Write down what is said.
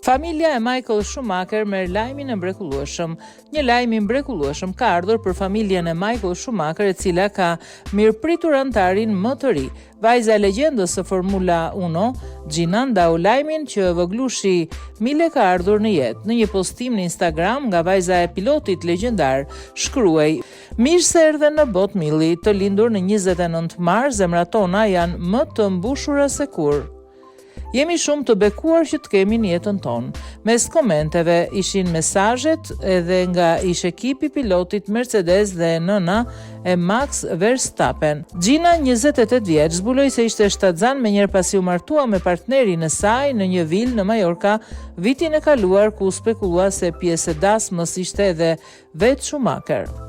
Familja e Michael Schumacher merr lajmin e mrekullueshëm. Një lajm i mrekullueshëm ka ardhur për familjen e Michael Schumacher, e cila ka mirëpritur antarin më të ri. Vajza e legjendës së Formula 1, Gina, ndau lajmin që voglushi Mile ka ardhur në jetë. Në një postim në Instagram nga vajza e pilotit legjendar, shkruaj: "Mirë se erdhe në botë Milli, të lindur në 29 mars, zemrat tona janë më të mbushura se kur. Jemi shumë të bekuar që të kemi në jetën tonë." Mes komenteve ishin mesazhet edhe nga ish ekipi pilotit Mercedes dhe nëna e Max Verstappen. Gina, 28 vjeç, zbuloi se ishte shtatzan menjëherë pasi u martua me partnerin e saj në një vilë në Majorka vitin e kaluar, ku spekulua se pjesë e dasmës ishte edhe vetë Schumacher.